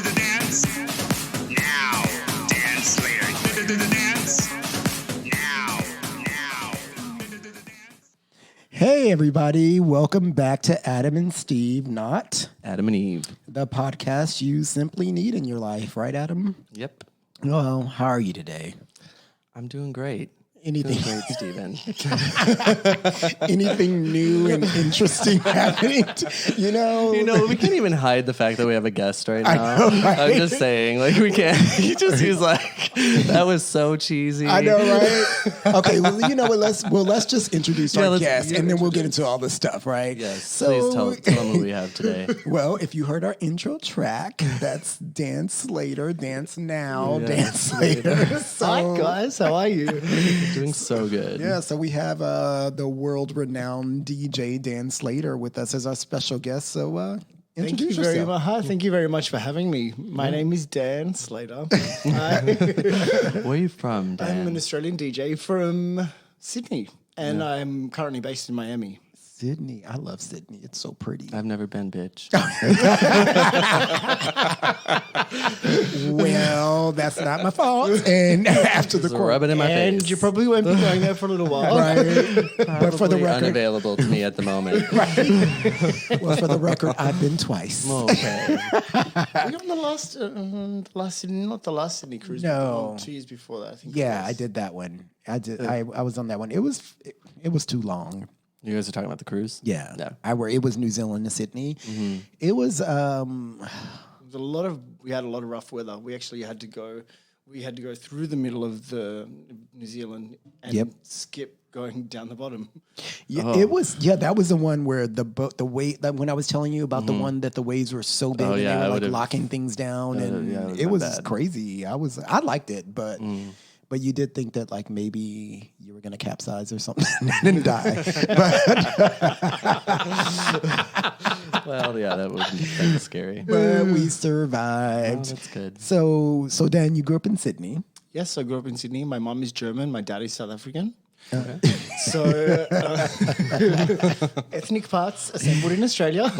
Dance. Now Dan Slater. Dance. Now. Hey, everybody. Welcome back to Adam and Steve, not Adam and Eve. the podcast you simply need in your life. Right, Adam? Yep. Well, how are you today? I'm doing great. Anything, Great, Steven. anything new and interesting happening? We can't even hide the fact that we have a guest right now. know, right? I'm just saying, like, we can't. He's like, that was so cheesy. I know, right? Okay, well, you know what? Let's just introduce our let's- guest, you and then we'll get into all this stuff, right? Yes, please tell them who we have today. Well, if you heard our intro track, that's Dan Slater, Dance Now, Dan Slater. So, Hi guys, how are you? Doing so good. yeah, so we have the world-renowned DJ Dan Slater with us as our special guest. So Thank introduce you very yourself. much. Hi, thank you very much for having me. My name is Dan Slater. Where are you from, Dan? I'm an Australian DJ from Sydney, and I'm currently based in Miami. Sydney. I love Sydney. It's so pretty. I've never been, bitch. Well, that's not my fault. And after the So rub it in my And face. you probably won't be going there for a little while. right? But for the Probably record, unavailable to me at the moment. well, for the record, I've been twice. Okay. Were you on the last Sydney, not the last Sydney cruise? but No. 2 years before that, I think. Yeah, it I was. did that one. I did. I was on that one. It was too long. You guys are talking about the cruise? Yeah. Yeah. It was New Zealand to Sydney. It was There was we had a lot of rough weather. We actually had to go. We had to go through the middle of the New Zealand and Yep. skip going down the bottom. yeah, it was that was the one where the boat, the wave, like when I was telling you about the one that the waves were so big and yeah, they I were like would've- locking things down and yeah, it was bad. crazy. I liked it, but you did think that like maybe you were gonna capsize or something and die. Well, yeah, that was kind of scary. But we Oh, survived. that's good. So Dan, you grew up in Sydney. Yes, I grew up in Sydney. My mum is German. My dad is South African. So ethnic parts assembled in Australia.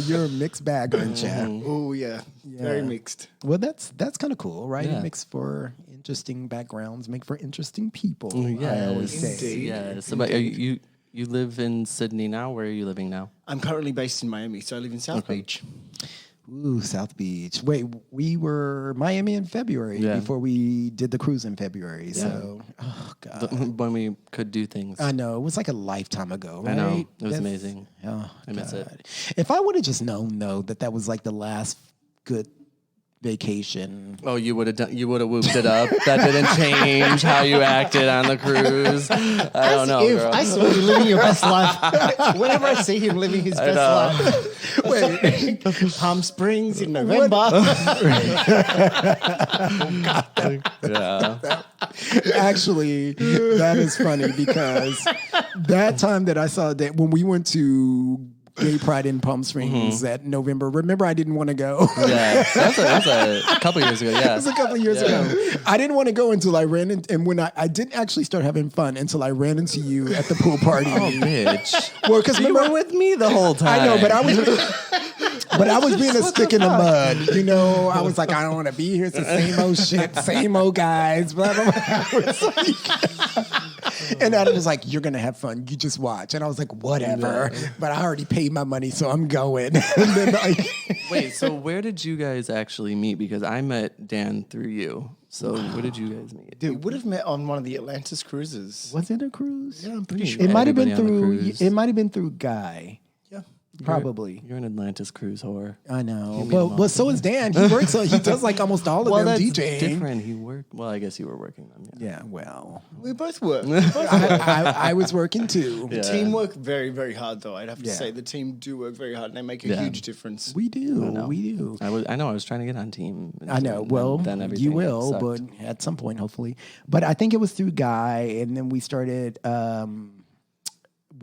You're a mixed bag, aren't you? Oh yeah, very mixed. Well, that's kind of cool, right? Yeah. It makes for interesting backgrounds, make for interesting people. Yes, I always say. Indeed. yes. But you live in Sydney now? Where are you living now? I'm currently based in Miami, so I live in South Beach. Ooh, South Beach. Wait, we were Miami in February Yeah. before we did the cruise in February. So, oh god, When we could do things. I know it was like a lifetime ago. Right? I know. It was That's- amazing. Oh, I miss it. God. If I would have just known though that was like the last good vacation. Oh, you would have whooped it up. That didn't change how you acted on the cruise. I don't know, If girl. I saw you living your best life, whenever I see him living his best life, Wait, Palm Springs in November. Yeah. actually, that is funny because that time that I saw that when we went to Gay Pride in Palm Springs that November, remember I didn't want to go. Yeah. That's a couple years ago. Yeah. It was a couple of years ago. I didn't want to go until I ran in, and when I didn't actually start having fun until I ran into you at the pool party. Oh, bitch. Well, because You were with me the whole time. I know, but I was being a stick in the mud. You know, I was like, I don't want to be here. It's the same old shit, same old guys. Blah blah blah. I was like, and Adam was like, "You're gonna have fun. You just watch." And I was like, "Whatever." But I already paid my money, so I'm going. And then Wait, so where did you guys actually meet? Because I met Dan through you. So where did you guys meet? We would have met on one of the Atlantis cruises. was it a cruise? Yeah, I'm pretty sure. It might have been Everybody on the through. cruise. It might have been through Guy. Yeah. Probably. You're an Atlantis cruise whore. I know. But so is Dan. He works on, he does like almost all of Well, them that's DJing. different. He worked. Well, I guess you were working them. Yeah. Yeah, well. We both work. I was working too. Yeah. Team work very, very hard, though. I'd have to Yeah. say the team do work very hard, and they make a Yeah. huge difference. We do. We do. I know. I was trying to get on team. I know. and Well, then everything you will, sucked. but at some point, hopefully. But I think it was through Guy, and then we started.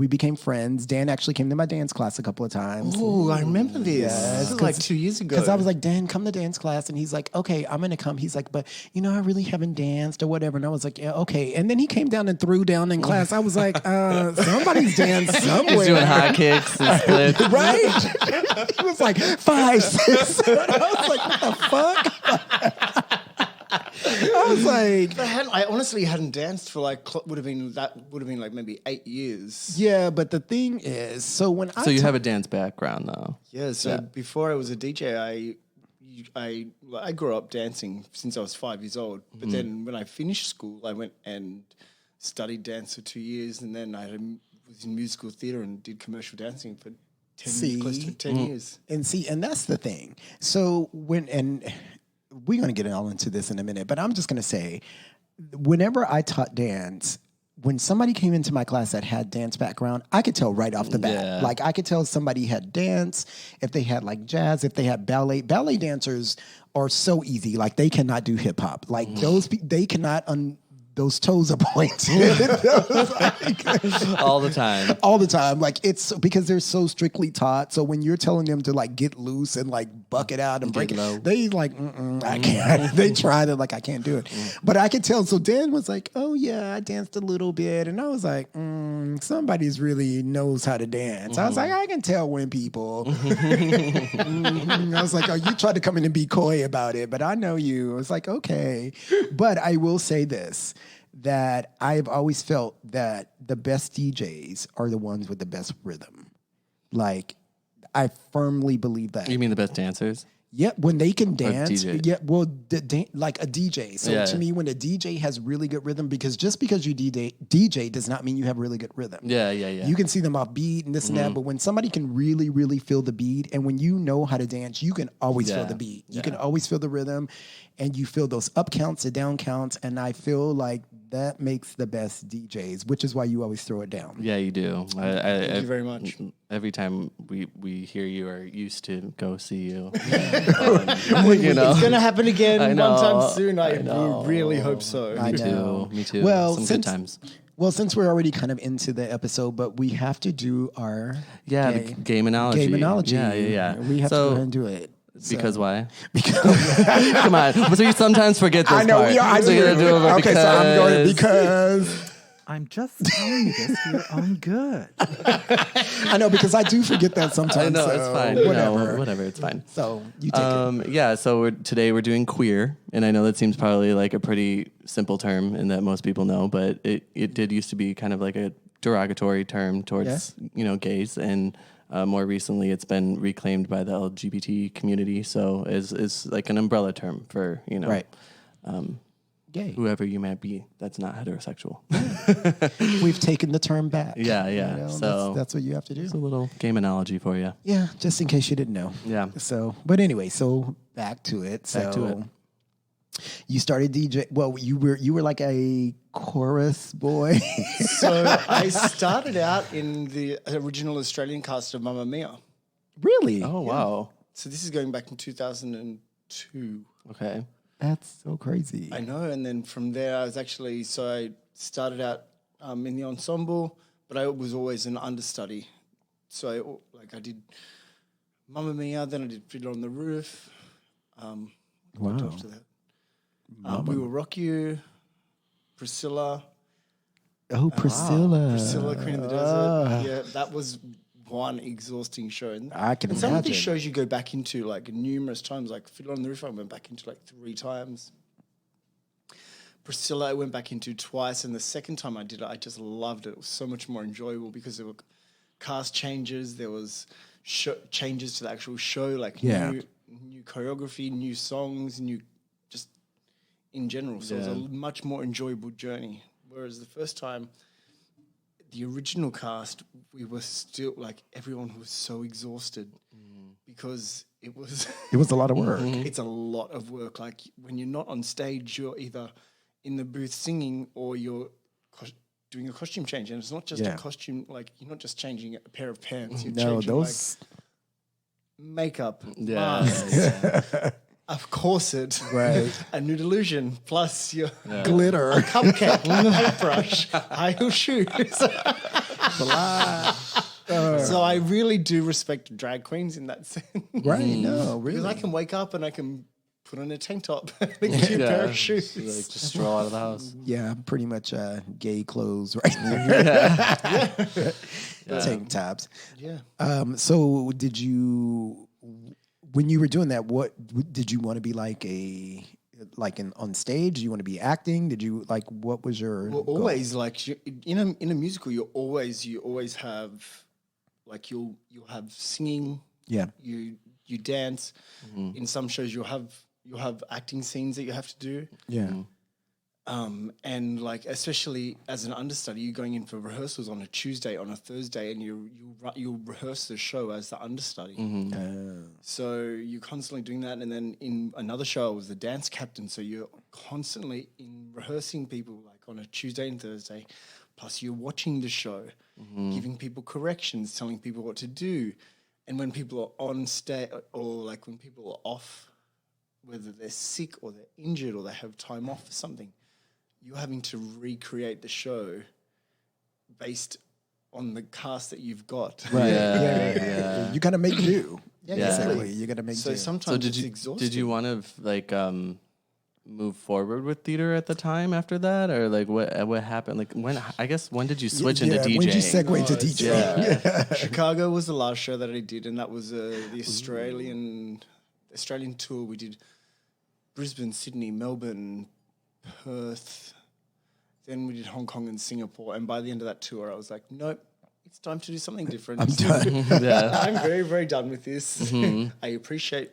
we became friends. Dan actually came to my dance class a couple of times. Oh, I remember this. This was like 2 years ago. Because I was like, Dan, come to dance class. And he's like, okay, I'm going to come. He's like, but, I really haven't danced or whatever. And I was like, yeah, okay. And then he came down and threw down in class. I was like, somebody's danced somewhere. He's doing high kicks and splits. Right? He was like, 5, 6, 7. I was like, what the fuck? I was like, I honestly hadn't danced for like would have been like maybe 8 years. yeah, but the thing is, so when So you have a dance background though. Yeah. So before I was a DJ, I grew up dancing since I was 5 years old. But then when I finished school, I went and studied dance for 2 years, and then I was in musical theatre and did commercial dancing for close to 10 years. And that's the thing. So we're going to get all into this in a minute, but I'm just going to say, whenever I taught dance, when somebody came into my class that had dance background, I could tell right off the bat. Yeah. Like I could tell somebody had dance, if they had like jazz, if they had ballet. Ballet dancers are so easy. Like they cannot do hip hop. Like they cannot those toes are pointed. All the time. All the time. Like it's because they're so strictly taught. So when you're telling them to like get loose and like buck it out and break low. it, they like, I can't. They tried it, like I can't do it. But I could tell. So Dan was like, oh yeah, I danced a little bit. And I was like, somebody's really knows how to dance. I was like, I can tell when people. I was like, oh, you tried to come in and be coy about it, but I know you. I was like, okay. But I will say this, that I've always felt that the best DJs are the ones with the best rhythm. Like, I firmly believe that. You mean the best dancers? Yeah, when they can dance. DJ. Yeah, well, like a DJ. So Yeah. to me, when a DJ has really good rhythm, because just because you DJ does not mean you have really good rhythm. Yeah. You can see them off beat and this and that, but when somebody can really, really feel the beat, and when you know how to dance, you can always feel the beat. You can always feel the rhythm, and you feel those up counts and down counts, and I feel like that makes the best DJs, which is why you always throw it down. Yeah, you do. Thank you very much. Every time we hear you or used to go see you, It's going to happen again I know, one time soon. I know. really hope so. I know. Me too. Well, Some since- good times. Well, since we're already kind of into the episode, but we have to do our The game analogy. Gamenology. Yeah. We have to go ahead and do it. Because why? Because Come on. So you sometimes forget this I know part. we are. I So you gotta do. do it Okay, so I'm going to because I'm just telling you this for your own good. I know because I do forget that sometimes. I know, so it's fine. Whatever. No, whatever, it's fine. So you take it. Yeah, so today we're doing queer, and I know that seems probably like a pretty simple term and that most people know, but it did used to be kind of like a derogatory term towards gays, and more recently it's been reclaimed by the LGBT community, so is like an umbrella term for Right. Gay. whoever you might be that's not heterosexual. We've taken the term back. Yeah. You know, So that's what you have to do. it's a little game analogy for you. Yeah, just in case you didn't know. Yeah. So, but anyway, so back to it. Back to it. You started DJ. Well, you were like a chorus boy. So I started out in the original Australian cast of Mamma Mia. Really? Oh wow. So this is going back in 2002. Okay. That's so crazy. I know. And then from there, I started out in the ensemble, but I was always an understudy. So I did Mamma Mia, then I did Fiddler on the Roof. What after that? We Will Rock You, Priscilla. Oh, Priscilla. Priscilla, Queen of the Desert. Yeah, that was one exhausting show. And I can some of these imagine. shows you go back into like numerous times, like Fiddler on the Roof, I went back into like 3 times. Priscilla, I went back into twice, and the second time I did it, I just loved it. It was so much more enjoyable because there were cast changes, there was changes to the actual show, like new choreography, new songs, new just in general. So it was a much more enjoyable journey. Whereas the first time, the original cast, we were still like everyone was so exhausted because it was a lot of work. it's a lot of work. Like when you're not on stage, you're either in the booth singing or you're doing a costume change, and it's not just a costume. Like you're not just changing a pair of pants. You're changing like makeup, masks, a corset, Right. a nude illusion, plus your Glitter. cupcake, paintbrush, high heel shoes. So I really do respect drag queens in that sense. Right. No, really. Because I can wake up and I can put on a tank top and a cute pair of shoes. Like just stroll out of the house. Yeah, pretty much gay clothes right there. Tank tops. Yeah. So did you, when you were doing that, what did you want to be like on stage? Do you want to be acting? Did you what was your Well, goal? always like in a musical, you always have like you'll have singing. Yeah. You dance. In some shows, you'll have acting scenes that you have to do. Yeah. And like especially as an understudy, you're going in for rehearsals on a Tuesday, on a Thursday, and you rehearse the show as the understudy. So you're constantly doing that. And then in another show, I was the dance captain. So you're constantly in rehearsing people like on a Tuesday and Thursday. Plus you're watching the show, giving people corrections, telling people what to do. And when people are on stage or like when people are off, whether they're sick or they're injured or they have time off for something, you're having to recreate the show based on the cast that you've got. Right. Yeah. You gotta make do. Yeah, Basically. You gotta make So do. sometimes So it's exhausting. did you want to move forward with theater at the time after that, or like what happened? Like when did you switch into DJing? When did you segue into DJing? Chicago was the last show that I did, and that was the Australian tour. We did Brisbane, Sydney, Melbourne, Perth. Then we did Hong Kong and Singapore. And by the end of that tour, I was like, nope, it's time to do something different. I'm done. I'm very, very done with this. I appreciate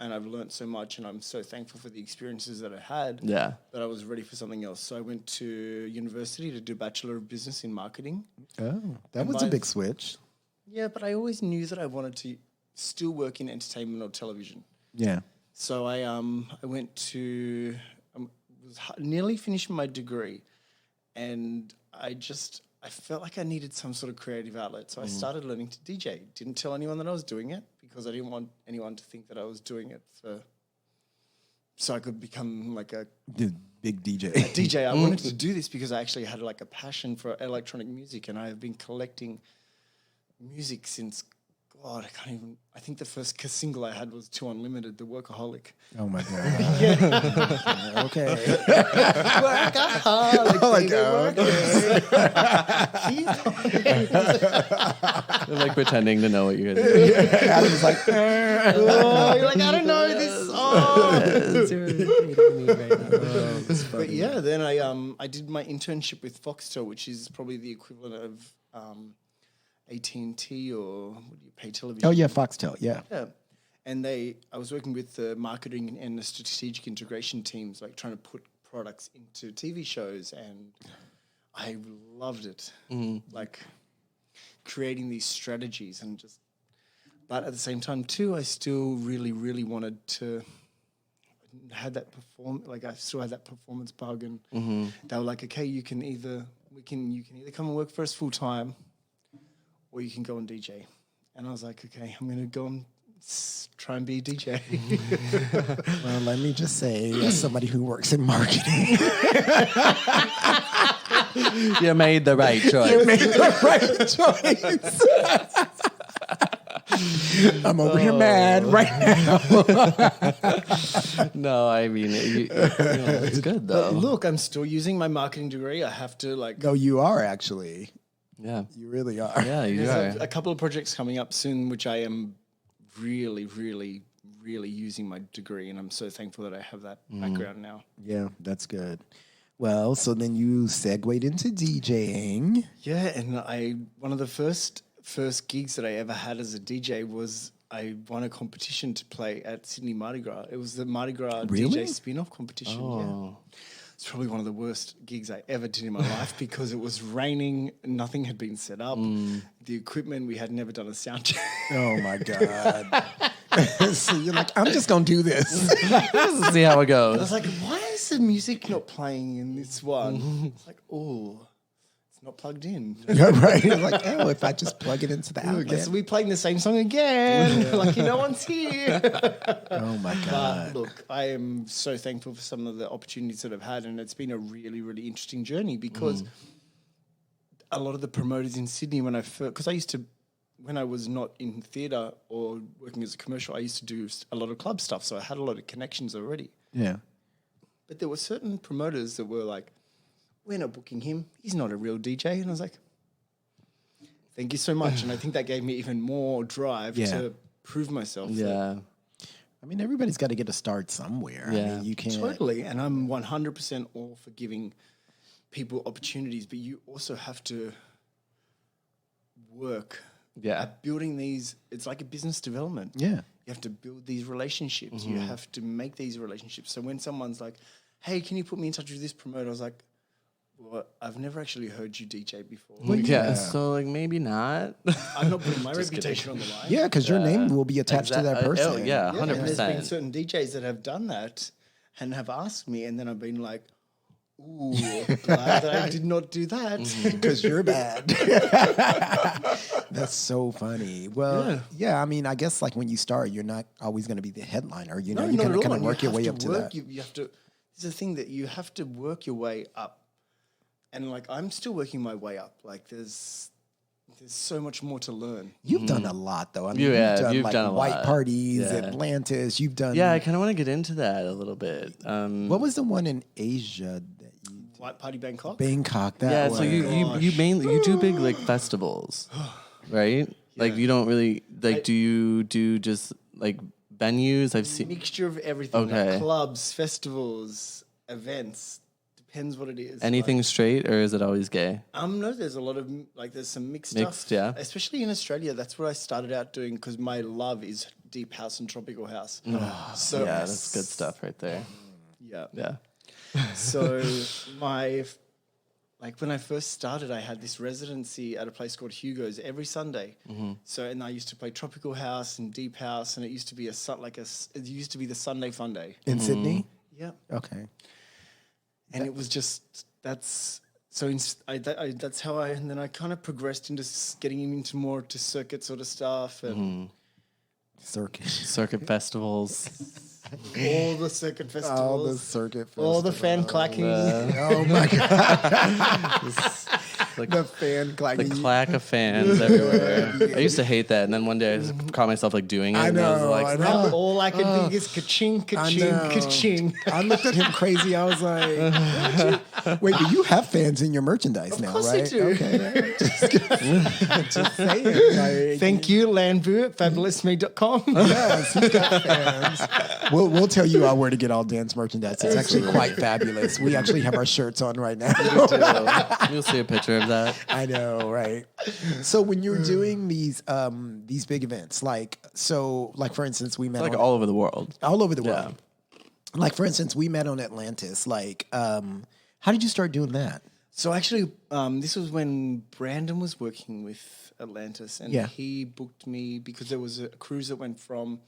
and I've learned so much, and I'm so thankful for the experiences that I had. Yeah. But I was ready for something else. So I went to university to do Bachelor of Business in Marketing. Oh, that was a big switch. Yeah, but I always knew that I wanted to still work in entertainment or television. Yeah. So I went to was nearly finishing my degree, and I felt like I needed some sort of creative outlet. So I started learning to DJ. Didn't tell anyone that I was doing it because I didn't want anyone to think that I was doing it so I could become like a big DJ. DJ. I wanted to do this because I actually had like a passion for electronic music, and I have been collecting music since, God, I think the first single I had was 2 Unlimited, The Workaholic. Oh my God. Okay. Workaholic. Oh my God. They're like pretending to know what you guys are doing. Adam was like, You're like, I don't know this song. But yeah, then I did my internship with Foxtel, which is probably the equivalent of AT&T or what do you pay television? oh yeah, Foxtel, yeah. Yeah. And I was working with the marketing and the strategic integration teams, like trying to put products into TV shows, and I loved it. Like creating these strategies and but at the same time too, I still really, really wanted to have that I still had that performance bug, and they were like, okay, you can either come and work for us full time, or you can go and DJ. And I was like, okay, I'm going to go and try and be a DJ. Well, let me just say, as somebody who works in marketing, You made the right choice. you made the right choice. I'm over here mad right now. No, I mean, it's good though. But look, I'm still using my marketing degree. I have to No, you are actually. Yeah. You really are. Yeah, you There's are. a couple of projects coming up soon, which I am really, really, really using my degree, and I'm so thankful that I have that background now. Yeah, that's good. Well, so then you segued into DJing. Yeah, and one of the first gigs that I ever had as a DJ was I won a competition to play at Sydney Mardi Gras. It was the Mardi Gras Really? DJ spin-off competition. Oh. Yeah. It's probably one of the worst gigs I ever did in my life because it was raining, nothing had been set up. The equipment, we had never done a sound check. Oh my God. So you're like, I'm just gonna do this. Let's see how it I goes. was like, why is the music not playing in this one? It's like, oh, it's not plugged in. Yeah, right. Like, oh, if I just plug it into the I outlet. guess we're playing the same song again. Lucky no one's here. Oh my God. But look, I am so thankful for some of the opportunities that I've had, and it's been a really, really interesting journey because a lot of the promoters in Sydney, when I was not in theatre or working as a commercial, I used to do a lot of club stuff, so I had a lot of connections already. Yeah. But there were certain promoters that were like, we're not booking him. He's not a real DJ. And I was like, thank you so much. And I think that gave me even more drive to prove myself. Yeah. I mean, everybody's got to get a start somewhere. Yeah. I mean, you can't. Totally. And I'm 100% all for giving people opportunities, but you also have to work at building these. It's like a business development. Yeah. You have to build these relationships. You have to make these relationships. So when someone's like, hey, can you put me in touch with this promoter? I was like, well, I've never actually heard you DJ before. Well, Yeah. So like maybe not. I'm not putting my reputation on the line. Yeah, because your name will be attached to that person. Oh, yeah, And there's been 100%. certain DJs that have done that and have asked me, and then I've been like, ooh, glad that I did not do that. Because you're bad. That's so funny. Well, yeah, I mean, I guess like when you start, you're not always going to be the headliner. You know, you not at kind all. of work your way up to that. You have to. It's the thing that you have to work your way up, and like I'm still working my way up. Like there's so much more to learn. You've done a lot, though. I mean, You've like done a White lot. Parties, Yeah. Atlantis. You've done. Yeah, I kind of want to get into that a little bit. What was the one in Asia that you did? White Party Bangkok. Bangkok. That Yeah, one. so you mainly you do big like festivals, right? Like you don't really like. Do you do just like venues? I've seen. Mixture of everything. Okay. Like clubs, festivals, events. Depends what it is. Anything straight, or is it always gay? No, there's a lot of there's some mixed Mixed, stuff. yeah. Especially in Australia, that's what I started out doing because my love is deep house and tropical house. So Yeah, that's good stuff right there. Yeah. Yeah. So when I first started, I had this residency at a place called Hugo's every Sunday. So and I used to play tropical house and deep house, and it used to be it used to be the Sunday fun day. in Sydney. Yeah. Okay. And it was just that's how and then I kind of progressed into getting into more to circuit sort of stuff and Circuit festivals. all the circuit festivals, all the circuit festivals. all the fan clacking. Oh my God. The fan The clacking. clack of fans everywhere. I used to hate that, and then one day I just caught myself like doing it. I and I was know, like, I know. All I could think is ka-ching, ka-ching, know. ka-ching. I looked at him crazy. I was like, wait, but you have fans in your merchandise now, course I right? do. Okay. Just saying. Like, Thank you, Landbu at fabulousme.com. yes, he's got fans. We'll tell you all where to get all Dan's merchandise. It's actually quite fabulous. We actually have our shirts on right now. you'll see a picture of that. I know, right? So when you're doing these big events, like for instance, we met Like on, all over the world. all over the Yeah. world. Like for instance, we met on Atlantis. Like, how did you start doing that? So actually, this was when Brandon was working with Atlantis, and he booked me because there was a cruise that went from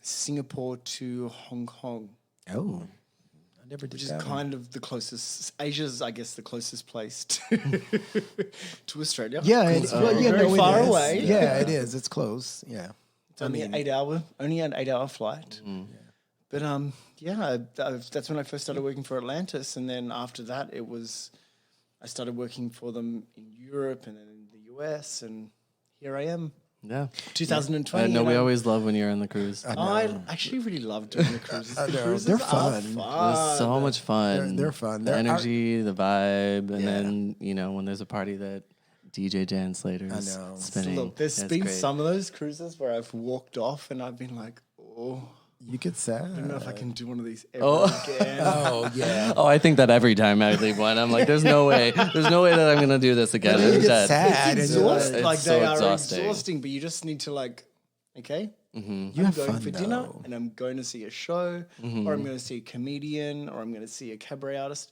Singapore to Hong Kong, Oh, I never did which is that. kind of the closest. Asia's, I guess, the closest place to Australia. Yeah, it's very very far it is. away. Yeah, it is. It's close. Yeah. It's only an 8-hour flight. But that's when I first started working for Atlantis, and then after that, I started working for them in Europe and then in the US, and here I am, Yeah. 2020. I know and we I'm- always love when you're on the cruise. I actually really love doing the cruises. The cruises They're are fun. It was so much fun. They're fun. The They're- energy, the vibe, and Yeah. then when there's a party that DJ Dan Slater is know. spinning. Look, there's That's been great. some of those cruises where I've walked off and I've been like, oh, You get sad. I don't know if I can do one of these ever again. Oh yeah. Oh, I think that every time I leave one, I'm like, there's no way that I'm gonna do this again. You I'm get dead. sad. It's and you're exhausting. It's Like so they are exhausting. exhausting, but you just need to okay. You I'm have going fun, for dinner though. and I'm going to see a show, or I'm going to see a comedian, or I'm going to see a cabaret artist.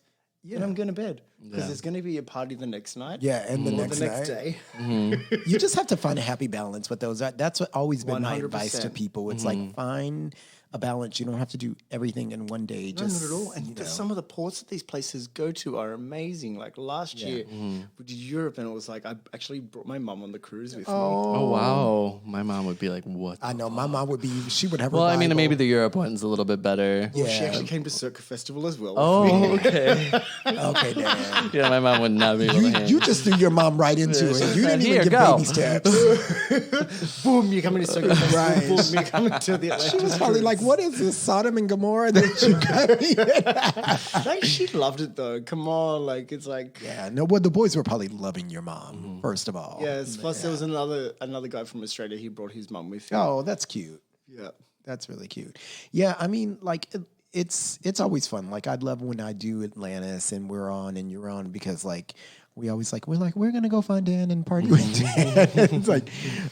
And I'm going to bed because there's going to be a party the next night. Yeah, and the or next the next night. day. You just have to find a happy balance with those. That's what always been my advice to 100%. people. It's like find a balance. You don't have to do everything in one day. No, not at all. And some of the ports that these places go to are amazing. Like last year, we did Europe, and it was like I actually brought my mum on the cruise with me. Oh wow, my mom would be like, "What?" I know my mom would be. She would have. Well, her I mean, Bible. maybe the Europe one's a little bit better. Well, she actually came to Circa Festival as well. Oh, okay. Okay, Dan. Yeah, my mom would not be able to handle. You just threw your mom right into it. You didn't Here, even give go. baby steps. Boom, you're coming to Circa Festival. Right. Boom, you're coming to the She Atlantis. was probably like, "What is this, Sodom and Gomorrah that you got me in?" Like, she loved it though. Come on, like it's like Yeah, no. Well, the boys were probably loving your mom first of all. yes. Plus, there was another guy from Australia. He brought his mum with him. Oh, that's cute. Yeah. That's really cute. Yeah, I mean, like it's always fun. Like I'd love when I do Atlantis and we're on and you're on because like we're gonna go find Dan and party with Dan. It's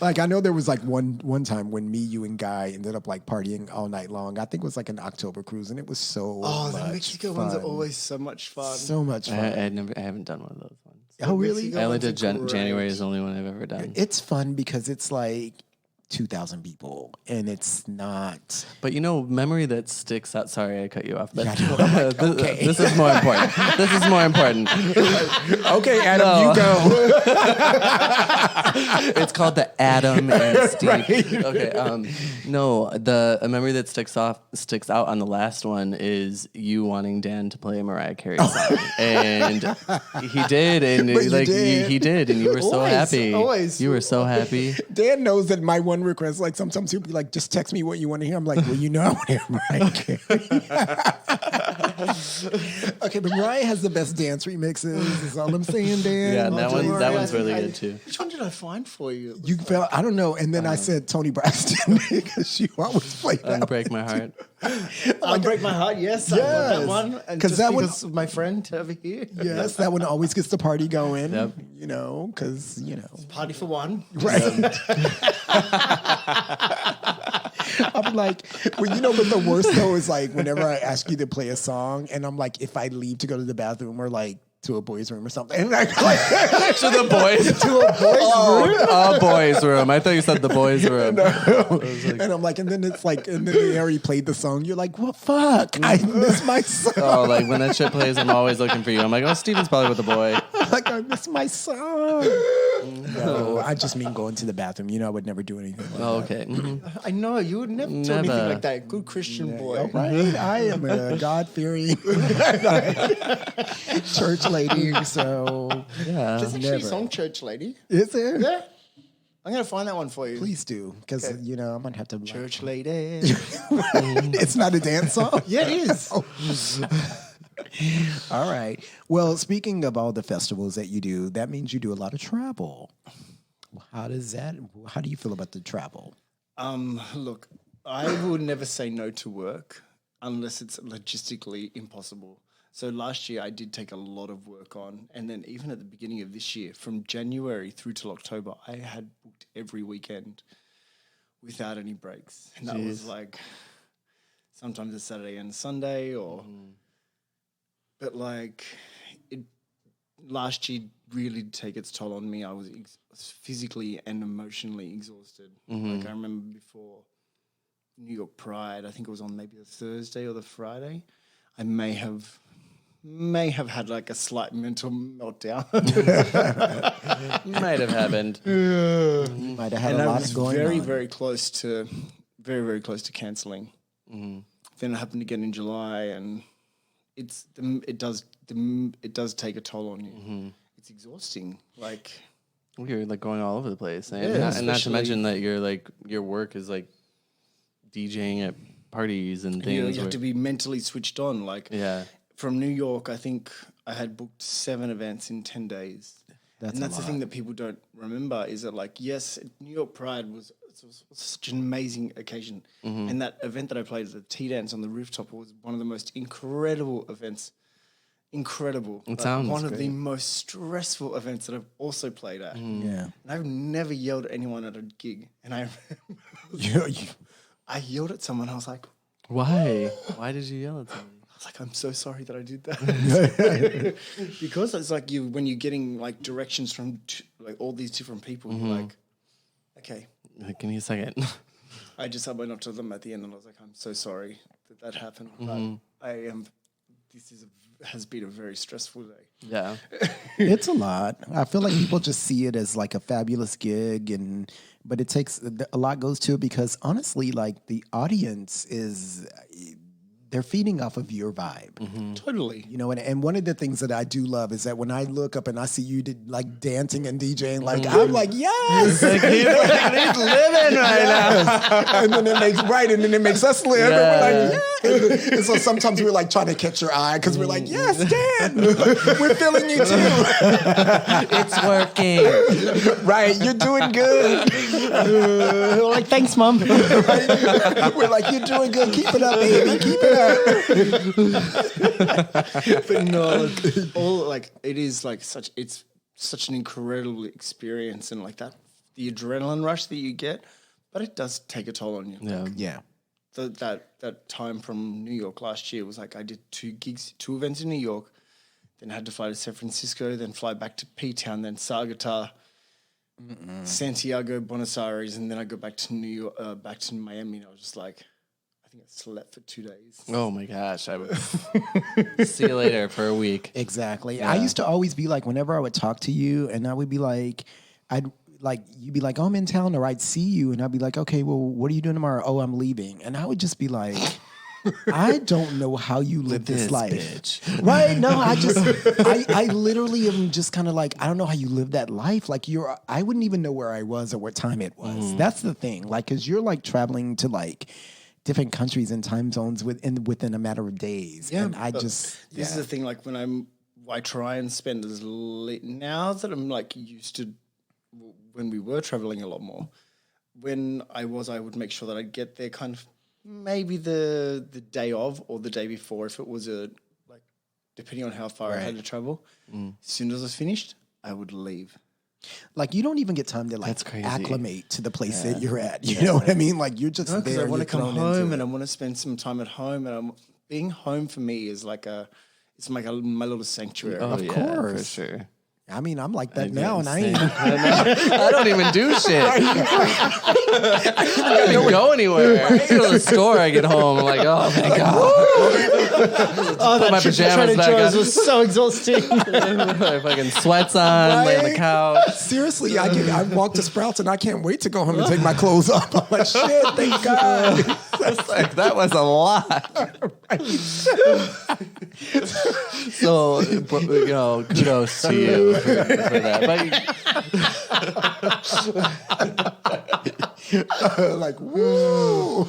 like I know there was like one time when me, you, and Guy ended up like partying all night long. I think it was like an October cruise, and it was so Oh, much the Mexico fun. ones are always so much fun. so much fun. I haven't done one of those ones. Oh, really? Mexico I only ones are did great. January is the only one I've ever done. It's fun because it's like 2,000 people, and it's not. But you know, memory that sticks out. Sorry, I cut you off. But Yeah, I know. I'm like, okay. this is more important. This is more important. Okay, Adam, No. you go. It's called the Adam and Steve. Okay. No, a memory that sticks out on the last one is you wanting Dan to play a Mariah Carey song, and he did, and But you like did. he did, and you were so Always, happy. always. You were so happy. Dan knows that my one request, like sometimes he'll be like, just text me what you want to hear. I'm like, well, you know I want to hear Mariah Carey. Okay, but Mariah has the best dance remixes, is all I'm saying, Dan. Yeah, I'll that just- one's really good too. Which one did I find for you? You felt, I don't know. And then I said Tony Braxton because you always play that. Unbreak My Heart. Unbreak My Heart, yes. I Yes. love that one. And 'Cause just that one- because of my friend over here. Yes, that one always gets the party going, Yep. you know, because, you know. Party for one. Right. I'm like, well, you know, but the worst though is like whenever I ask you to play a song and I'm like, if I leave to go to the bathroom or like to a boys' room or something, and I like To the boys. to a boys' room. A boys' room. I thought you said the boys' room. And I'm like, and then it's like, and then they already played the song. You're like, well, fuck, I miss my song. Oh, like when that shit plays, I'm always looking for you. I'm like, oh, Steven's probably with the boy. Like, I miss my song. No, I just mean going to the bathroom. You know, I would never do anything like Oh, that. okay. Mhm. I know, you would never do anything Never. like that. Good Christian boy. Right? I am a God-fearing church lady, so Yeah. There's actually never. a song, Church Lady. is there? Yeah. I'm going to find that one for you. Please do, because you know I'm gonna have to. like- Church Lady. It's not a dance song. Yeah, it is. All right. Well, speaking of all the festivals that you do, that means you do a lot of travel. How do you feel about the travel? Look, I would never say no to work unless it's logistically impossible. So last year I did take a lot of work on, and then even at the beginning of this year, from January through till October, I had booked every weekend without any breaks. And that was like sometimes a Saturday and Sunday or but like it last year really did take its toll on me. I was physically and emotionally exhausted. Like I remember before New York Pride, I think it was on maybe the Thursday or the Friday, I may have had like a slight mental meltdown. Might have happened. You might have had and a I lot was going very, on. very close to cancelling. Then it happened again in July, and it does take a toll on you. It's exhausting. Like You're like going all over the place, and, Yeah, and not to especially- mention that you're like your work is like DJing at parties and things. you have where- to be mentally switched on. Like yeah, from New York, I think I had booked 7 events in 10 days. That's And a that's the lot. thing that people don't remember is that, like, yes, New York Pride was such an amazing occasion. And that event that I played at the tea dance on the rooftop was one of the most incredible events. Incredible. It sounds one of great. the most stressful events that I've also played at. Yeah. And I've never yelled at anyone at a gig. And I yelled at someone. I was like, why? Why did you yell at somebody? I was like, I'm so sorry that I did that. Because it's like when you're getting like directions from like all these different people, you're like, okay, Give me a second. I just went up to them at the end and I was like, I'm so sorry that happened. Mm-hmm. But has been a very stressful day. Yeah. It's a lot. I feel like people just see it as like a fabulous gig, but it takes a lot goes to it because honestly, like the audience they're feeding off of your vibe. Totally. You know, and one of the things that I do love is that when I look up and I see you like dancing and DJing, like I'm like, yes, He's living right now. and then it makes us live. And we're like, yeah. And so sometimes we're like trying to catch your eye because we're like, yes, Dan, we're feeling you too. It's working. Right, you're doing good. We're like, thanks, Mom. Right? We're like, you're doing good. Keep it up, baby. Keep it up. But no, it is like it's such an incredible experience, and like the adrenaline rush that you get, but it does take a toll on you. Yeah. Yeah. That time from New York last year was like I did 2 events in New York, then had to fly to San Francisco, then fly back to P-Town, then Sagata, Santiago, Buenos Aires, and then I go back to New York, back to Miami, and I was just like, I think I slept for 2 days. Oh my gosh. I would see you later for a week. Exactly. Yeah. I used to always be like, whenever I would talk to you, and I would be like, you'd be like, oh, I'm in town, or I'd see you, and I'd be like, okay, well, what are you doing tomorrow? Oh, I'm leaving. And I would just be like, I don't know how you live this life. Bitch. Right? No, I literally am just kind of like, I don't know how you live that life. Like I wouldn't even know where I was or what time it was. That's the thing. Like, cause you're like traveling to like different countries and time zones within a matter of days. Yeah, and I this is the thing. Like I try and spend as late now that I'm like used to when we were traveling a lot more. When I would make sure that I'd get there kind of maybe the day of or the day before if it was depending on how far I had to travel. As soon as I was finished, I would leave. Like you don't even get time to like That's crazy. acclimate to the place that you're at. You know what I mean? Like you're just Because there. I want to you're come thrown into home it. and I want to spend some time at home. And being home for me is like my little sanctuary. Oh, Of yeah, course. for sure. I mean, I'm like that now, and I Same. ain't. I don't even do shit. I don't even go anywhere. I go to the store, I get home, I'm like, oh my God. Put my pajamas back on. was so exhausting. My fucking sweats on, lay on the Right? couch. Seriously, I walk to Sprouts and I can't wait to go home and take my clothes off. I'm like, shit, thank God. It's like, that was a lot. So, kudos to you for that. Like, woo.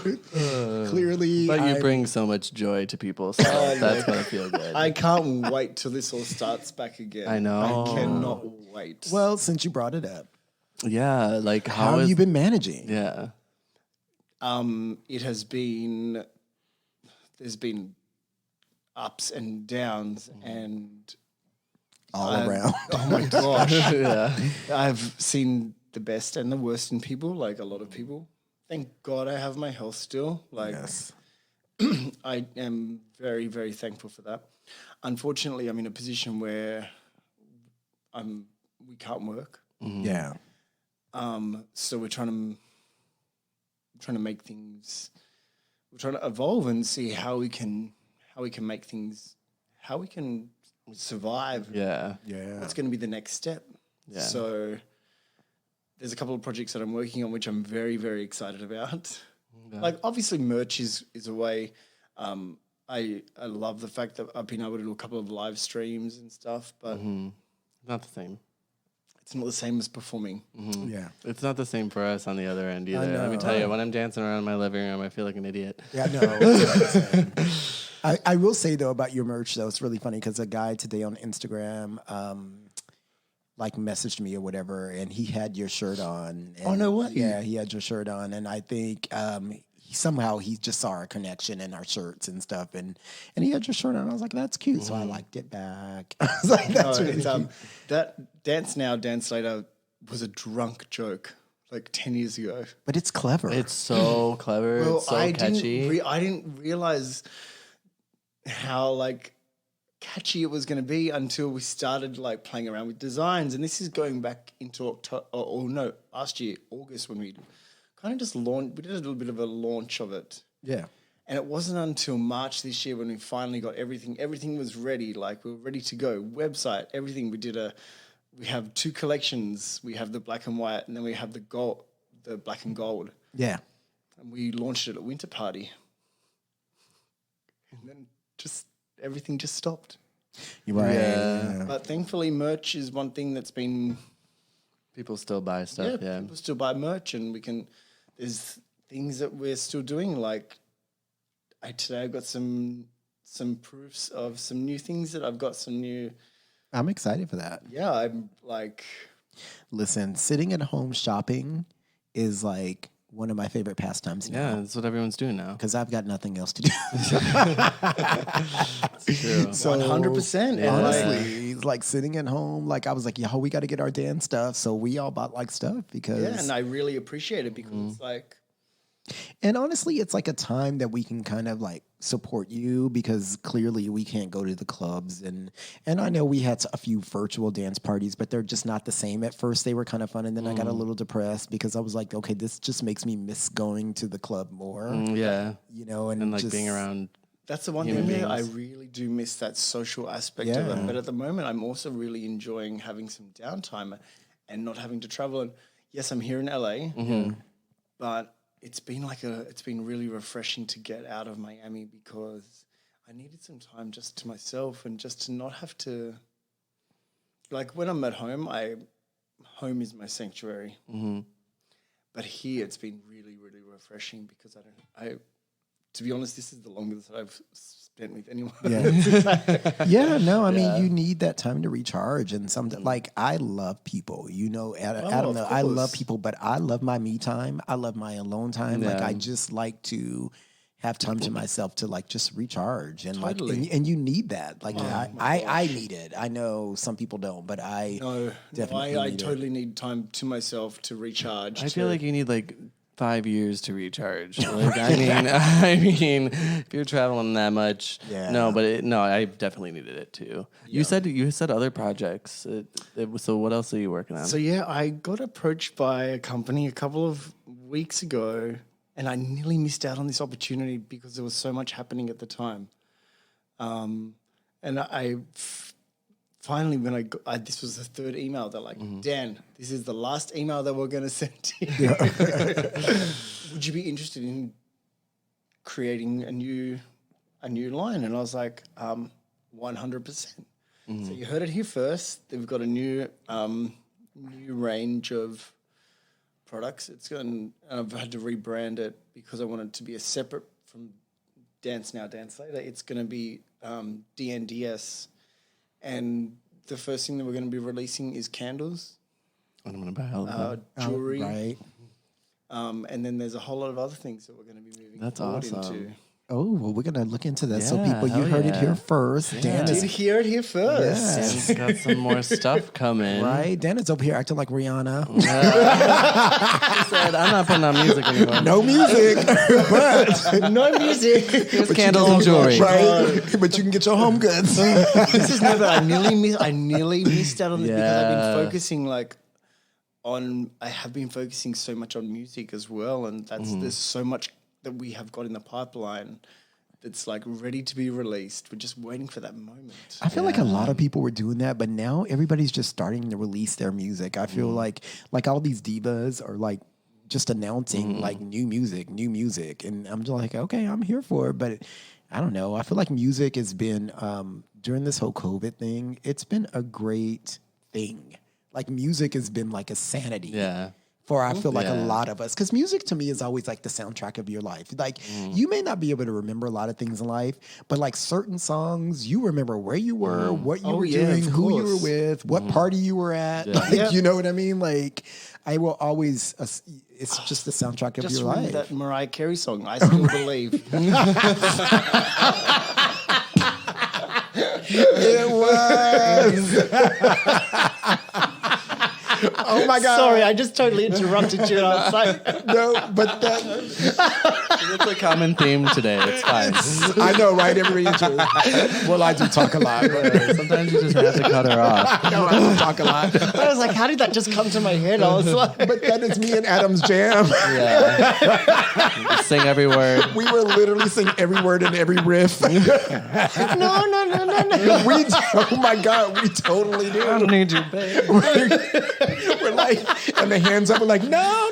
Clearly, But you bring so much joy to people, so that's going to feel good. I can't wait till this all starts back again. I know. I cannot wait. Well, since you brought it up, Yeah, like how have you been managing? Yeah. It has been. There's been ups and downs and All around. oh my gosh. Yeah. I've seen the best and the worst in people, like a lot of people. Thank God I have my health still. Like Yes. I am very, very thankful for that. Unfortunately, I'm in a position where we can't work. Yeah. So we're trying to make things. We're trying to evolve and see how we can make things, how we can survive. Yeah. Yeah. What's going to be the next step? Yeah. So there's a couple of projects that I'm working on, which I'm very, very excited about. Yeah. Like obviously merch is a way. I love the fact that I've been able to do a couple of live streams and stuff, but Not the same. it's not the same as performing. Yeah. It's not the same for us on the other end either. know. Let me tell you, when I'm dancing around in my living room, I feel like an idiot. Yeah, no. I will say though about your merch though, it's really funny because a guy today on Instagram like messaged me or whatever, and he had your shirt on. And, Oh, no way. Yeah, he had your shirt on, and I think somehow he just saw our connection in our shirts and stuff, and he had your shirt on. I was like, that's cute, so I liked it back. I was like, that's No, really it's, cute. that Dance Now Dan Slater was a drunk joke like 10 years ago. But it's clever. It's so clever. Well, it's so I catchy. I didn't realize how like catchy it was going to be until we started like playing around with designs. And this is going back into October, last year, August, when we kind of just launched. We did a little bit of a launch of it. Yeah. And it wasn't until March this year when we finally got everything. Everything was ready. Like, we were ready to go. Website, everything. We have 2 collections. We have the black and white, and then we have the black and gold. Yeah. And we launched it at Winter Party. And then everything just stopped. You're right. Yeah. But thankfully, merch is one thing that's been... People still buy stuff. Yeah. People still buy merch, and there's things that we're still doing. Like, today I got some proofs of some new things that I've got some new... I'm excited for that. Yeah, I'm like... Listen, sitting at home shopping is like one of my favorite pastimes now. Yeah, that's what everyone's doing now. Because I've got nothing else to do. True. So 100%. Honestly, like sitting at home, like I was like, yo, we got to get our dance stuff. So we all bought like stuff because... Yeah, and I really appreciate it because it's like... And honestly, it's like a time that we can kind of like support you because clearly we can't go to the clubs. And I know we had a few virtual dance parties, but they're just not the same. At first they were kind of fun. And then I got a little depressed because I was like, okay, this just makes me miss going to the club more. Yeah. You know, and like just being around. That's the one human thing that I beings. really do miss, that social aspect of it. But at the moment, I'm also really enjoying having some downtime and not having to travel. And yes, I'm here in LA, but it's been really refreshing to get out of Miami because I needed some time just to myself and just to not have to, like when I'm at home, home is my sanctuary. But here it's been really, really refreshing because to be honest, this is the longest that I've spent with anyone. Yeah. Yeah, no, I mean, you need that time to recharge and something like I love people, you know, Adam, I love people, but I love my me time. I love my alone time. Like I just like to have time to myself to like just recharge and like, and you need that. Like I need it. I know some people don't, but I definitely I need totally need time to myself to recharge. I feel like you need like 5 years to recharge. Like, I mean, if you're traveling that much, no, but I definitely needed it too. You said other projects. So what else are you working on? So yeah, I got approached by a company a couple of weeks ago, and I nearly missed out on this opportunity because there was so much happening at the time. And finally, when this was the 3rd email, they're like, Dan, this is the last email that we're going to send to you. Would you be interested in creating a new line? And I was like, 100%. So you heard it here first. They've got a new range of products. I've had to rebrand it because I want it to be a separate from Now Dan Slater. It's going to be DNDS. And the first thing that we're going to be releasing is candles. I'm going to buy all of them. Jewelry. right. And then there's a whole lot of other things that we're going to be moving That's forward awesome. into. Oh, well, we're going to look into that. So Yeah, people, you hell heard it yeah. here first. Dan Did is you hear it here first? Yes. Dan's got some more stuff coming. right. Dan is over here acting like Rihanna. I said, I'm not putting on music anymore. No music, but No music. Here's candles and jewelry. right. But you can get your home goods. This is never. I nearly missed out on this because I've Yeah. been focusing I have been focusing so much on music as well, and there's so much that we have got in the pipeline that's like ready to be released. We're just waiting for that moment. I feel like a lot of people were doing that, but now everybody's just starting to release their music. I feel like all these divas are like just announcing like new music, and I'm just like, okay, I'm here for it. But I don't know. I feel like music has been during this whole COVID thing. It's been a great thing. Like music has been like a sanity. Yeah. For I feel like a Yeah. lot of us, because music to me is always like the soundtrack of your life. Like you may not be able to remember a lot of things in life, but like certain songs, you remember where you were, what you were doing, of who you were course. with, what party you were at. Like, you know what I mean? Like I will always, it's just the soundtrack of Just your remember life. that Mariah Carey song, I Still Believe. It was. Oh my God. Sorry, I just totally interrupted you. I was like, No, but that, It's a common theme today. It's fine. I know, right? Everybody well, I do talk a lot. But Sometimes you just have to cut her off. no, I do talk a lot. I was like, how did that just come to my head? I was like, But that is me and Adam's jam. Yeah. Sing every word. We were literally singing every word and every riff. no. Oh my God, we totally do. I need you, babe. We're like, and the hands up, we're like, no.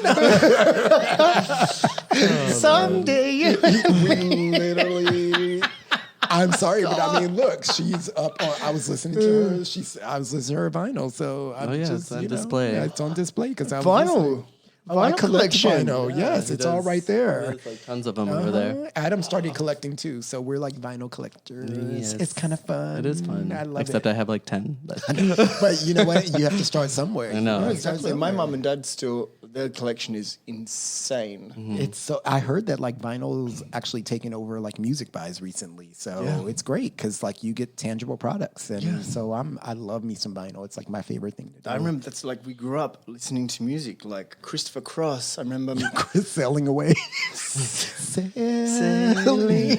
Someday. We literally. I'm sorry, but I mean, look, she's up on. I was listening to her. I was listening to her vinyl, so I'm yeah, just it's on you know, display. yeah, it's on display because I was Vinyl. I Vinyl collect collection. vinyl. Yes, it's all right there. There's like tons of them over there. Adam started collecting too, so we're like vinyl collectors. Yes. It's kind of fun. It is fun. I love Except it. I have like 10. But you know what? You have to start somewhere. I know. You Exactly. My mum and dad their collection is insane. It's so I heard that like vinyl's actually taken over like music buys recently, so it's great because like you get tangible products, and so I love me some vinyl. It's like my favorite thing to do. I remember that's like we grew up listening to music like Christopher Cross. I remember sailing away, sailing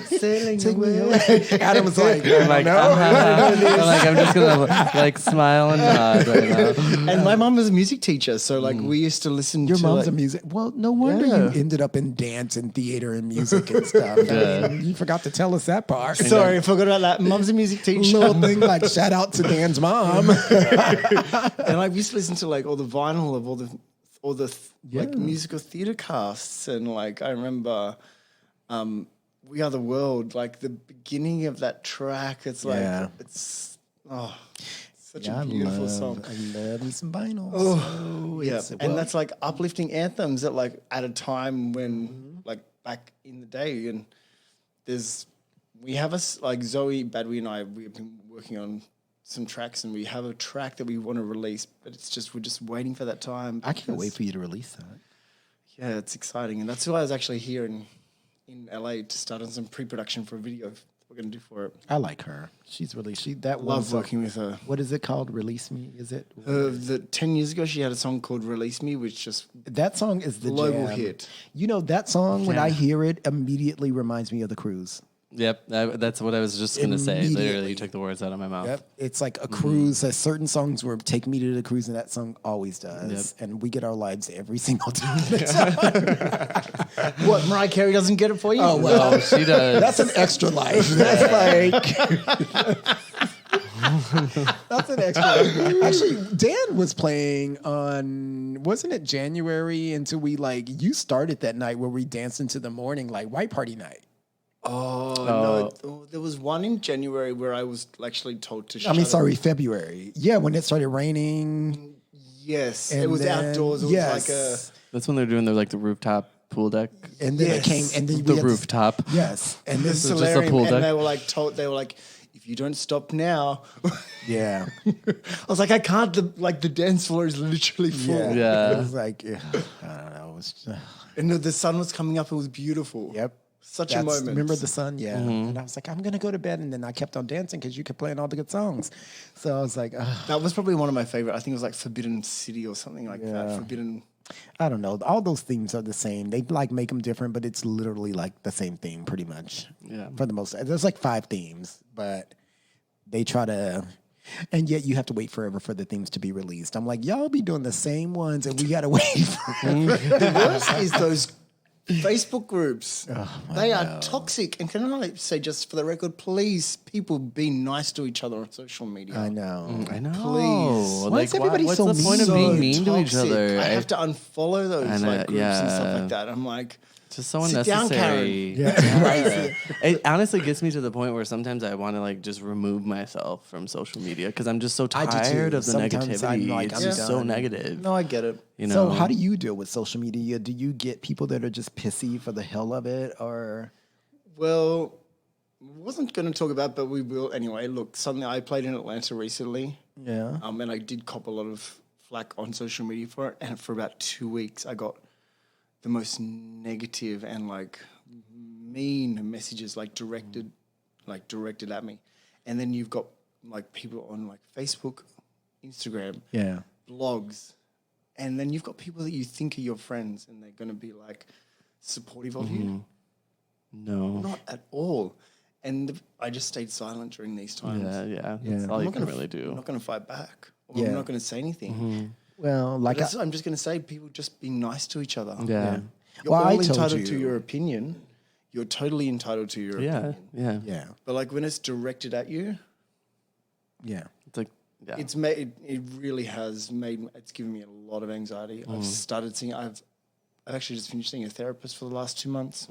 sailing take me away. away. Adam was like, I'm like, I'm just gonna like smile and nod right now. And my mum was a music teacher, so like we used to listen your to mom's like, a music. Well, no wonder you ended up in dance and theater and music and stuff. I mean, you forgot to tell us that part. Sorry, I forgot about that. Mum's a music teacher. Little thing like shout out to Dan's mom. And I used to listen to like all the vinyl of all the like musical theater casts, and like I remember We Are the World, like the beginning of that track. It's like it's such a beautiful song. I love me some vinyl. Oh, yeah, it's- and well- that's like uplifting anthems at like at a time when like back in the day, and we have like Zoe Badwi and I, we've been working on some tracks, and we have a track that we want to release, but we're just waiting for that time. I can't wait for you to release that. Yeah, it's exciting, and that's why I was actually here in LA to start on some pre-production for a video we're going to do for it. I like her. She's really that Love working with her. What is it called? Release Me? Is it? 10 years ago, she had a song called "Release Me," which just That song is the global jam. hit. You know that song when I hear it immediately reminds me of The Cruise. Yep, that's what I was just gonna say. Immediately. Literally, you took the words out of my mouth. Yep, it's like a cruise. Certain songs will take me to the cruise, and that song always does. And we get our lives every single time. What, Mariah Carey doesn't get it for you? Oh well, Oh, she does. that's an extra life. That's like. That's an extra. Actually, Dan was playing on, wasn't it January until we you started that night where we danced into the morning, like white party night. No, there was one in January where I was actually told to shut up. February. Yeah, when it started raining. Yes, And it was then- outdoors. It was yes. like That's when they're doing the rooftop pool deck. And then it came, and then we The had rooftop. Yes, and a this, just a solarium, pool deck. and they were like, if you don't stop now, yeah, I was like, I can't. The dance floor is literally full. Yeah. It was like, I don't know. It was, And the sun was coming up. It was beautiful. yep. Such a moment. Remember the sun? Yeah. And I was like, I'm going to go to bed. And then I kept on dancing because you kept playing all the good songs. So I was like, That was probably one of my favorite. I think it was like Forbidden City or something like that. Forbidden. I don't know. All those themes are the same. They make them different, but it's literally like the same theme pretty much. Yeah. For the most, there's like 5 themes, but they try to, and yet you have to wait forever for the themes to be released. I'm like, y'all be doing the same ones and we got to wait forever. The worst is those Facebook groups. They are toxic. And can I say, just for the record, please, people be nice to each other on social media. I know. I know. Please. Why is everybody what's so the point of mean? being mean to each Toxic. other? I have to unfollow those I know, groups and stuff yeah. like that. I'm like, Just so Sit down, unnecessary. Right. It honestly gets me to the point where sometimes I want to just remove myself from social media because I'm just so I do too. tired of the Sometimes I'm negativity. like, It's I'm just so done. negative. no, I get it. You know. So how do you deal with social media? Do you get people that are just pissy for the hell of it, or Well, wasn't going to talk about, but we will anyway. Look, something I played in Atlanta recently. yeah? And I did cop a lot of flack on social media for it. And for about 2 weeks, I got the most negative and mean messages directed at me. And then you've got people on Facebook, Instagram, Yeah. blogs, And then you've got people that you think are your friends and they're going to be like supportive of you. No. Not at all. And I just stayed silent during these times. Yeah. That's all you can really I'm do. not going to fight back. Or Yeah. I'm not going to say anything. Well, like I'm just going to say people just be nice to each other. Yeah. You're Well, I all told entitled to you. your opinion. You're totally entitled to your opinion. Yeah. But like when it's directed at you, It's like, it's made it really has made it's given me a lot of anxiety. I've started seeing I've actually just finished seeing a therapist for the last 2 months.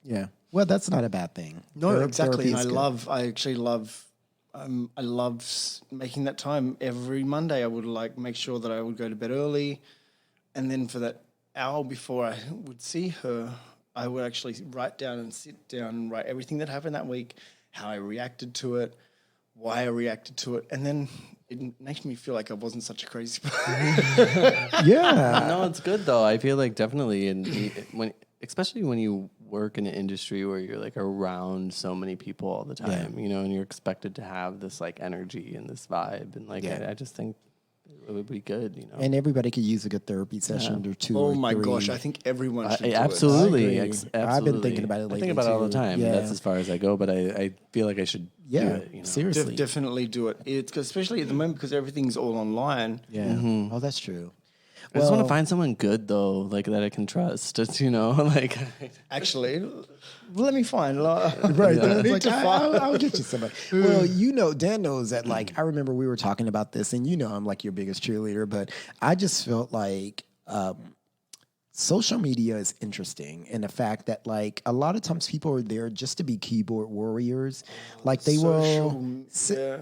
Yeah. Well, that's not a bad thing. No, exactly. Therapy And is good. I actually love making that time every Monday. I would like make sure that I would go to bed early, and then for that hour before I would see her, I would actually write down and sit down and write everything that happened that week, how I reacted to it, why I reacted to it, and then it makes me feel like I wasn't such a crazy person. Yeah. no, it's good though. I feel like definitely especially when you work in an industry where you're like around so many people all the time, and you're expected to have this like energy and this vibe, and like I just think it would be good, And everybody could use a good therapy session or two. Oh or my three. gosh, I think everyone should do absolutely, I agree. absolutely. I've been thinking about it lately, I think about it all the too. time. Yeah. That's as far as I go, but I feel like I should do it. Seriously. Definitely do it. It's especially at the moment because everything's all online. Yeah. Oh, that's true. I just want to find someone good though, like that I can trust. It's, like Actually, let me find. Right. Like, I'll get you somebody. Well, Dan knows that, like, I remember we were talking about this, and I'm like your biggest cheerleader, but I just felt like social media is interesting in the fact that, like, a lot of times people are there just to be keyboard warriors. Like, they will,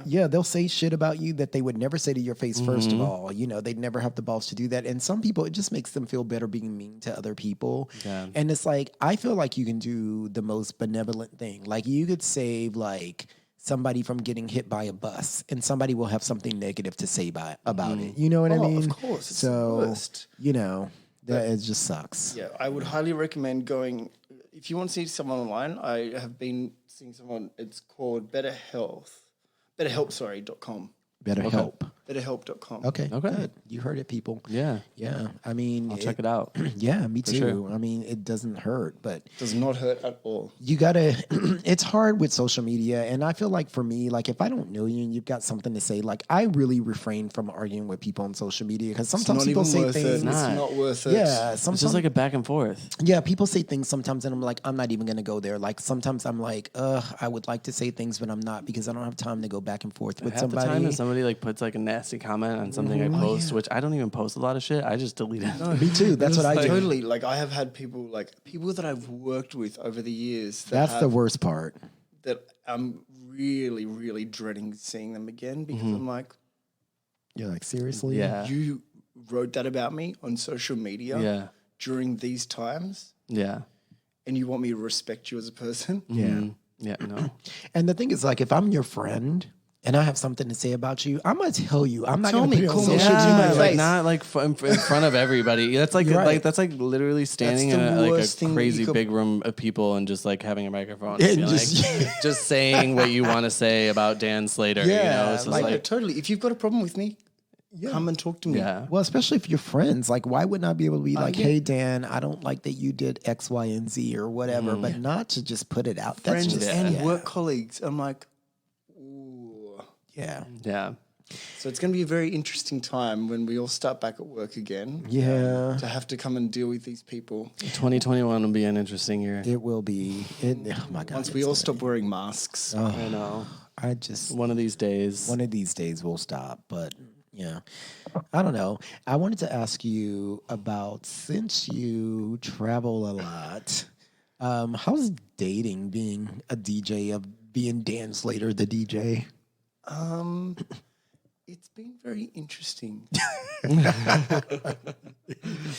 they'll say shit about you that they would never say to your face, first of all. They'd never have the balls to do that. And some people, it just makes them feel better being mean to other people. Yeah. And it's like, I feel like you can do the most benevolent thing. Like, you could save, like, somebody from getting hit by a bus, and somebody will have something negative to say about it. You know what I mean? Of course. It's the So, worst. that it just sucks. Yeah, I would highly recommend going. If you want to see someone online, I have been seeing someone. It's called BetterHelp.com. BetterHelp. BetterHelp.com. Okay. Good. You heard it, people. Yeah. Yeah. I mean, I'll check it out. Yeah, me too. sure. I mean, it doesn't hurt, but Does not hurt at all. you gotta. It's hard with social media, and I feel like for me, like if I don't know you and you've got something to say, like I really refrain from arguing with people on social media because sometimes people say things. It's not worth it. Yeah, It's sometimes just like a back and forth. yeah, people say things sometimes, and I'm like, I'm not even gonna go there. Like sometimes I'm like, I would like to say things, but I'm not because I don't have time to go back and forth with Half somebody. the time if somebody like puts like a nasty comment on something I post, which I don't even post a lot of shit, I just delete it. Me too. That's what I do. Totally. Like I have had people that I've worked with over the years. That's the worst part. That I'm really, really dreading seeing them again because I'm like, You're like, seriously? Yeah. you wrote that about me on social media during these times, Yeah. and you want me to respect you as a person? Yeah. Yeah. No. And the thing is, like, if I'm your friend and I have something to say about you, I'm gonna tell you. I'm not Tell gonna me, put it on cool. social Yeah, media. like face. not like in front of everybody. That's like You're right. that's like literally standing in the a worst thing that crazy you could- big room of people and just like having a microphone Yeah, and being just- like, just saying what you want to say about Dan Slater. Yeah, It's just like- Like, totally. If you've got a problem with me, come and talk to me. yeah. Well, especially if you're friends, like, why wouldn't I be able to be like, "Hey, Dan, I don't like that you did X, Y, and Z or whatever," but not to just put it out. That's Friends just and work colleagues. I'm like, ooh. Yeah, Yeah. So it's going to be a very interesting time when we all start back at work again. yeah. To have to come and deal with these people. 2021 will be an interesting year. It will be. Oh my God! Once we all stop wearing masks. I know. I just One of these days. one of these days we'll stop, but yeah, I don't know. I wanted to ask you about, since you travel a lot, how's dating being a DJ, of being Dan Slater the DJ? It's been very interesting.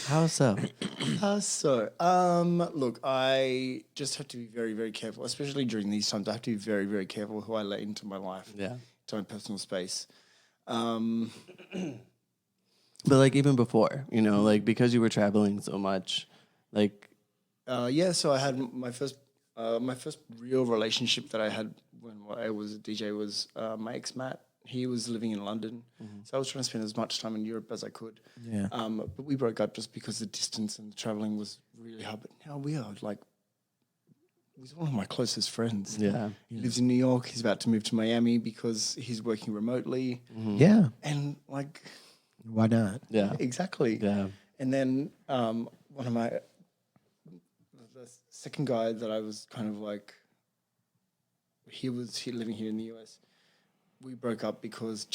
How so? Look, I just have to be very, very careful, especially during these times. I have to be very, very careful who I let into my life, Yeah. to my personal space. But like even before, like because you were traveling so much, like So I had my first real relationship that I had when I was a DJ was my ex Matt. he was living in London, so I was trying to spend as much time in Europe as I could. Yeah. But we broke up just because the distance and the traveling was really hard. But now we are like, he's one of my closest friends. Yeah. He lives in New York. He's about to move to Miami because he's working remotely. Yeah. And like, Why not? Yeah. exactly. Yeah. And then one of the second guy that I was kind of like, he was living here in the US. We broke up because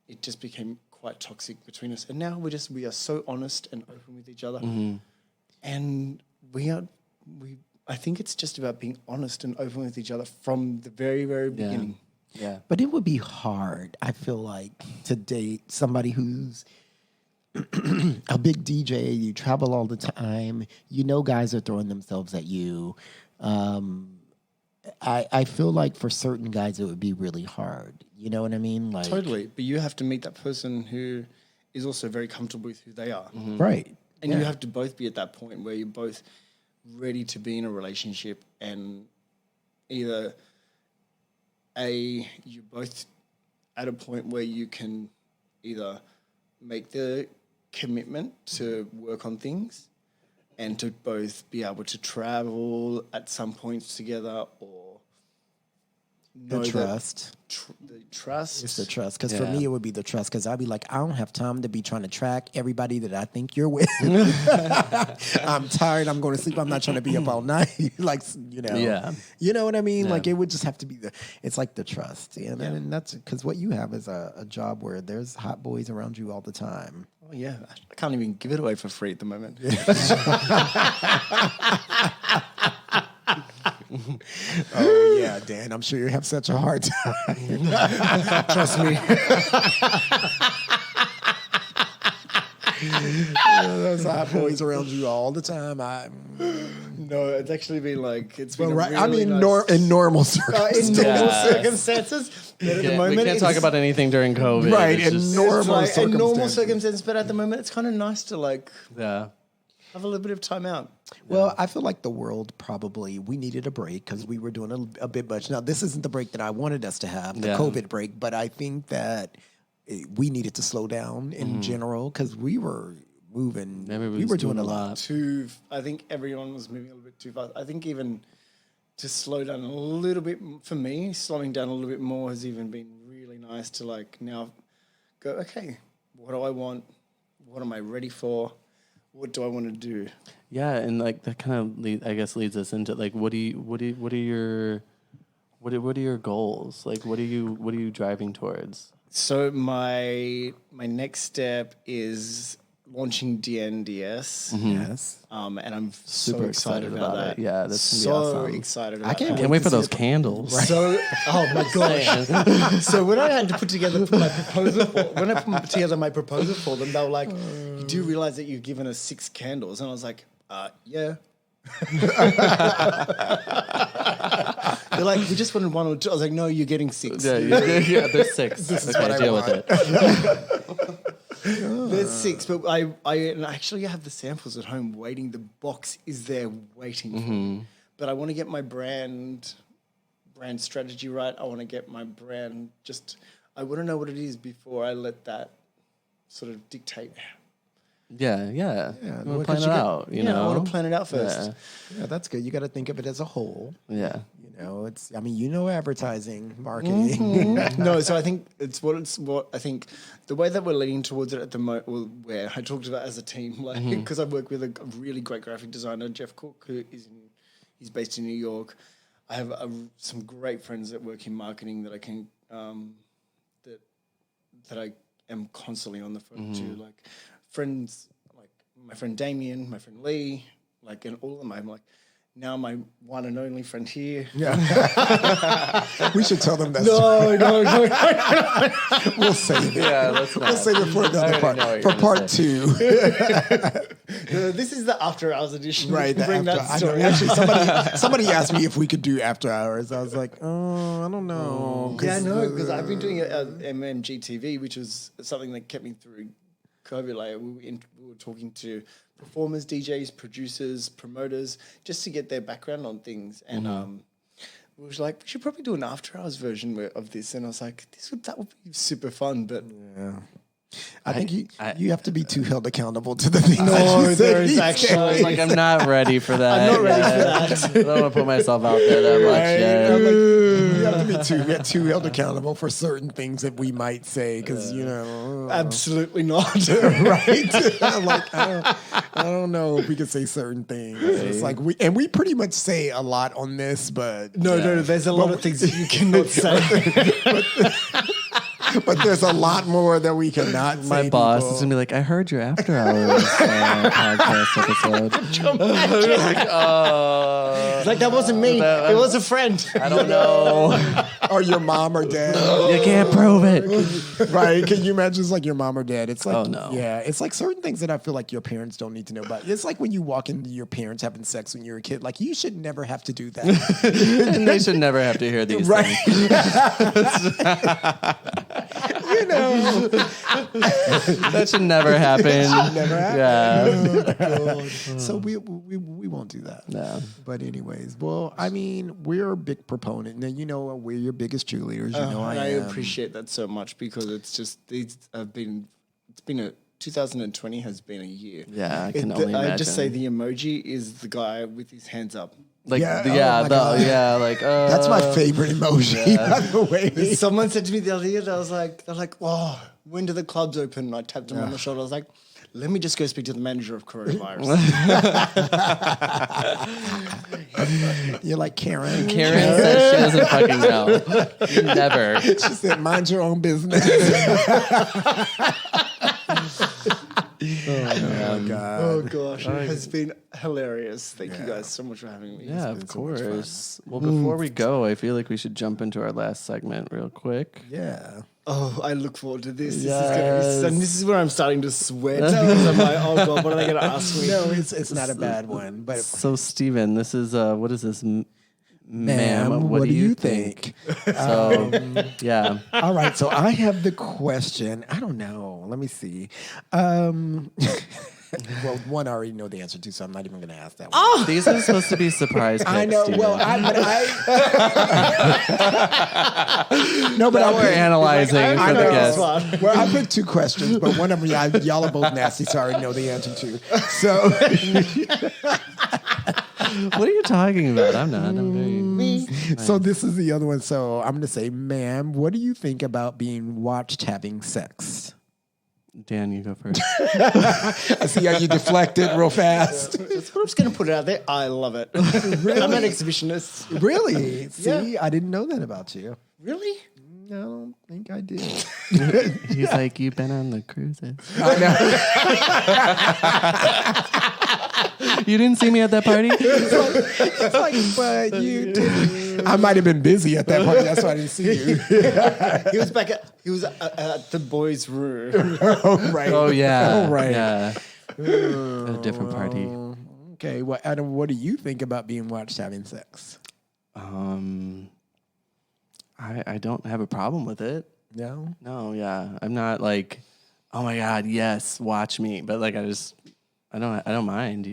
it just became quite toxic between us. And now we are so honest and open with each other. And I think it's just about being honest and open with each other from the very, very beginning. Yeah. But it would be hard, I feel like, to date somebody who's a big DJ. You travel all the time. You know guys are throwing themselves at you. I feel like for certain guys it would be really hard. You know what I mean? Like Totally. But you have to meet that person who is also very comfortable with who they are. Right. And you have to both be at that point where you're both ready to be in a relationship, and either you're both at a point where you can either make the commitment to work on things and to both be able to travel at some points together, or The trust. The trust. It's the trust. Because for me, it would be the trust. Because I'd be like, I don't have time to be trying to track everybody that I think you're with. I'm tired. I'm going to sleep. I'm not trying to be up all night. Like, you know. Yeah. You know what I mean? Yeah. Like, it would just have to be it's like the trust. And that's because what you have is a job where there's hot boys around you all the time. Oh, yeah. I can't even give it away for free at the moment. Oh, yeah, Dan. I'm sure you have such a hard time. Trust me. Those hot boys around you all the time. No, it's actually been like, it's been Well, right. really I mean, nice. in normal In circumstances. normal Yes. circumstances. But at the We moment, can't talk it's- about anything during COVID. Right, It's in just- normal it's like in normal circumstances. circumstances, but at the moment, it's kind of nice to like yeah. have a little bit of time out. Well, I feel like the world we needed a break because we were doing a bit much. Now, this isn't the break that I wanted us to have, the Yeah. COVID break, but I think that we needed to slow down in general because we were moving. Everybody We was were doing a doing a lot. I think everyone was moving a little bit too fast. I think even to slow down a little bit, for me, slowing down a little bit more has even been really nice to like now go, okay, what do I want? What am I ready for? What do I want to do? Yeah, and like that kind of leads us into like what are your goals? Like what are you driving towards? So my next step is launching DNDS. Yes. And I'm Super so excited about that. it. Yeah, that's so gonna be awesome. excited about I can't that. Can't wait for those candles. So, oh my gosh! So when I had to put together my proposal, when I put together my proposal for them, they were like, "You do realize that you've given us 6 candles?" And I was like, "Yeah." They're like, "We just wanted 1 or 2." I was like, "No, you're getting 6." Yeah, there's 6. Okay, deal with it. There's 6, but I actually have the samples at home waiting. The box is there waiting for me. But I want to get my brand strategy right. I want to get my brand I want to know what it is before I let that sort of dictate. Yeah. You well, want to plan 'cause it you out, you know? I want to plan it out first. Yeah, that's good. You got to think of it as a whole. Yeah. You know, advertising, marketing. No, so I think what I think the way that we're leaning towards it at the moment, where I talked about as a team, like because I work with a really great graphic designer, Jeff Cook, he's based in New York. I have some great friends that work in marketing that I can that I am constantly on the phone to, like friends like my friend Damien, my friend Lee, like, and all of them. I'm like, now my one and only friend here. Yeah. We should tell them that. No. We'll save it. Yeah, let's not. We'll save it for another part. know what For you're part gonna 2. This is the after hours edition. Right. Bring that I know. story. Actually, somebody asked me if we could do after hours. I was like, oh, I don't know. Yeah, no, because I've been doing MMGTV, which was something that kept me through COVID. Like we were talking to performers, DJs, producers, promoters, just to get their background on things. And we was like, we should probably do an after hours version of this. And I was like, that would be super fun. But I think you have to be too held accountable to the things that no, you say. there is actually. Like, I'm not ready for that. I'm not ready for yet. that. I don't want to put myself out there that much yet. I'm like, you have to be too held accountable for certain things that we might say because Absolutely not. right. I'm like, I don't know if we could say certain things. It's like we pretty much say a lot on this, but No, there's a lot of things that you cannot say. but there's a lot more that we cannot say. My boss people. is gonna be like, I heard your after hours podcast episode. Like, It's like, that wasn't me. It was a friend. I don't know. or your mom or dad. You can't prove it. Right? Can you imagine it's like your mom or dad? It's like, Oh, no. yeah, it's like certain things that I feel like your parents don't need to know about. It's like when you walk into your parents having sex when you're a kid. Like, you should never have to do that. And they should never have to hear these Right. things. That should never happen. Never happen. Yeah. So we won't do that. No. But anyways, well, I mean, we're a big proponent. And we're your biggest cheerleaders. And I I am. appreciate that so much because it's been a 2020 has been a year. Yeah, I can only imagine. I just say the emoji is the guy with his hands up. Like, Yeah, oh my God. That's my favorite emoji, by the way. Someone said to me the other day, they're like, "Wow, when do the clubs open?" And I tapped him on the shoulder. I was like, "Let me just go speak to the manager of coronavirus." You're like Karen. Karen says she doesn't fucking know. Never. She said, mind your own business. Oh, God. Oh gosh, it has been hilarious. Thank you guys so much for having me. Yeah, of course. Well, before we go, I feel like we should jump into our last segment real quick. Yeah. Oh, I look forward to this. Yes. This is where I'm starting to sweat because I'm like, oh god, what are they going to ask me? No, it's not a bad one. But So, Steven, this is, what is this? ma'am, what do you think? So, yeah. All right, so I have the question. I don't know. Let me see. Well, one I already know the answer to, so I'm not even going to ask that one. These are supposed to be surprise picks, I know. Steven. Well, no, but We're analyzing for the guests. Well, I picked two questions, but one of them y'all are both nasty, so I already know the answer to. So, What are you talking about? I'm not. I'm very... so this is the other one. So I'm going to say, ma'am, what do you think about being watched having sex? Dan, you go first. I see how you deflected real fast. That's what I'm just going to put it out there. I love it. I'm an exhibitionist. Really? See, I didn't know that about you. Really? I don't think I did. He's like, you've been on the cruises. I know. You didn't see me at that party? It's like, but you did. I might have been busy at that party. That's why I didn't see you. He was at the boys' room. Oh, right. Oh, yeah. Oh, right. Yeah. A different party. Okay. Well, Adam, what do you think about being watched having sex? I don't have a problem with it. No? No, yeah. I'm not like, oh my God, yes, watch me. But like, I don't mind,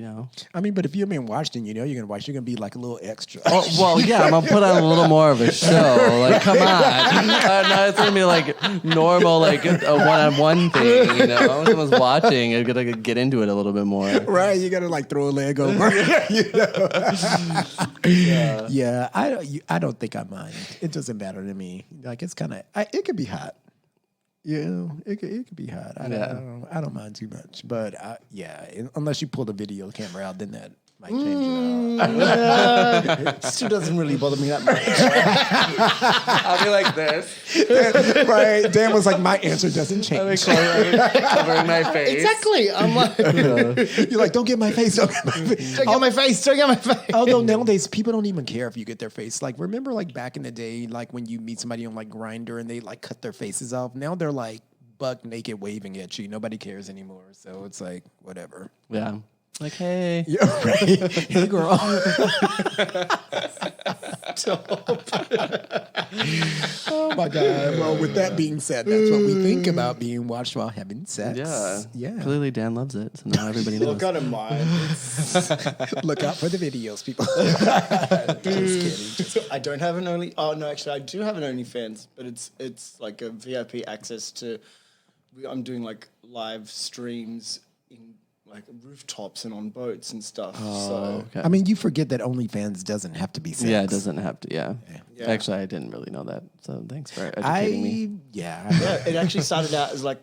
I mean, but if you're being watched and you're going to watch, you're going to be like a little extra. Oh, well, yeah, I'm going to put on a little more of a show. Like, come on. No, it's going to be like normal, like a one-on-one thing, Someone's watching, I'm going to get into it a little bit more. Right, you gotta like throw a leg over. Yeah, I don't think I mind. It doesn't matter to me. Like it's kind of it could be hot. It could be hot. I don't mind too much. But unless you pull the video camera out, then that might change it up. It still doesn't really bother me that much. I'll be like this. Right? Dan was like, my answer doesn't I'll be change. covering my face. Exactly. I'm like, You're like, don't get my face. Don't get my face. don't get my face. Don't get my face. Although nowadays people don't even care if you get their face. Like remember, like back in the day, like when you meet somebody on like Grindr and they like cut their faces off. Now they're like buck naked waving at you. Nobody cares anymore. So it's like whatever. Yeah. Like, hey. Yeah, right. Hey, girl. Oh my God. Well, with that being said, that's what we think about being watched while having sex. Yeah. Clearly, Dan loves it, so now everybody knows. Look, I don't mind. Look out for the videos, people. Just kidding. I don't have an only. Oh no, actually, I do have an OnlyFans, but it's like a VIP access to. I'm doing like live streams in like rooftops and on boats and stuff. So I mean, you forget that OnlyFans doesn't have to be sex. Yeah, it doesn't have to. Yeah. Yeah. Actually, I didn't really know that. So thanks for educating me. Yeah, it actually started out as like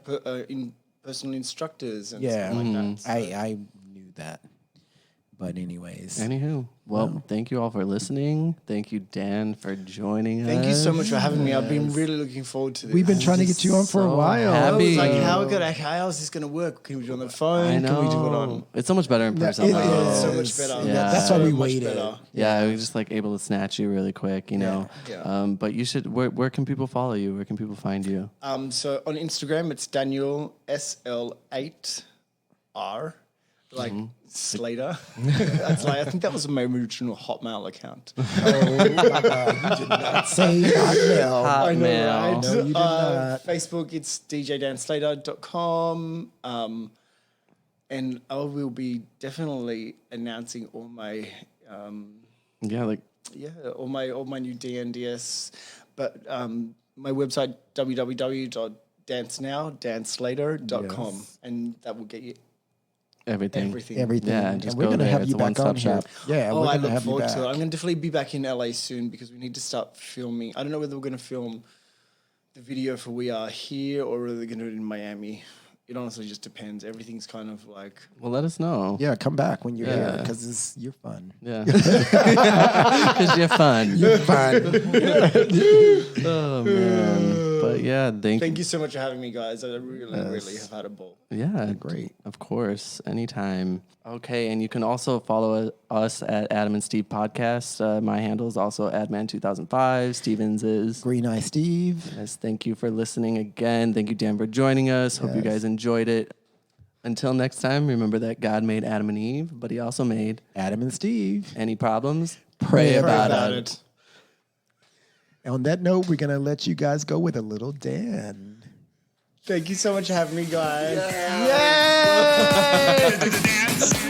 in personal instructors and stuff like that. So. I knew that. But anyways. Anywho, well, thank you all for listening. Thank you, Dan, for joining us. Thank you so much for having me. I've been really looking forward to this. We've been trying to get you on for a so while. I was like, happy. how is this going to work? Can we do it on the phone? I know. Can we do it on? It's so much better in person. it though. is. So much better. Yeah. That's why we So much waited. better. Yeah, we just like able to snatch you really quick, you know. Yeah. But you should. Where can people follow you? Where can people find you? So on Instagram, it's Daniel SL8R, like Slater. That's like I think that was my original Hotmail account. Oh my God, you did not say Hotmail. I know, Hotmail. right? No, you did not. Facebook, it's djdanslater.com. And I will be definitely announcing all my Yeah, like all my new DNDS. But my website www.dancenow.danslater.com, Yes. and that will get you everything. everything. Everything. Yeah, and just we're go gonna there. have It's you a back on one-stop here. shop. Yeah, Oh, we're I gonna look have you forward back. to it. I'm going to definitely be back in LA soon because we need to start filming. I don't know whether we're going to film the video for We Are Here or whether we're going to do it in Miami. It honestly just depends. Everything's kind of like... Well, let us know. Yeah, come back when you're here Yeah. because you're fun. Yeah. Because you're fun. You're fun. Oh man. But yeah, Thank you so much for having me, guys. I really have had a ball. Yeah, great. Of course, anytime. Okay, and you can also follow us at Adam and Steve Podcast. My handle is also Adman2005. Steven's is. Green Eye Steve. Yes, thank you for listening again. Thank you, Dan, for joining us. Hope you guys enjoyed it. Until next time, remember that God made Adam and Eve, but he also made Adam and Steve. any problems? Pray about it. On that note, we're going to let you guys go with a little Dan. Thank you so much for having me, guys. Dance.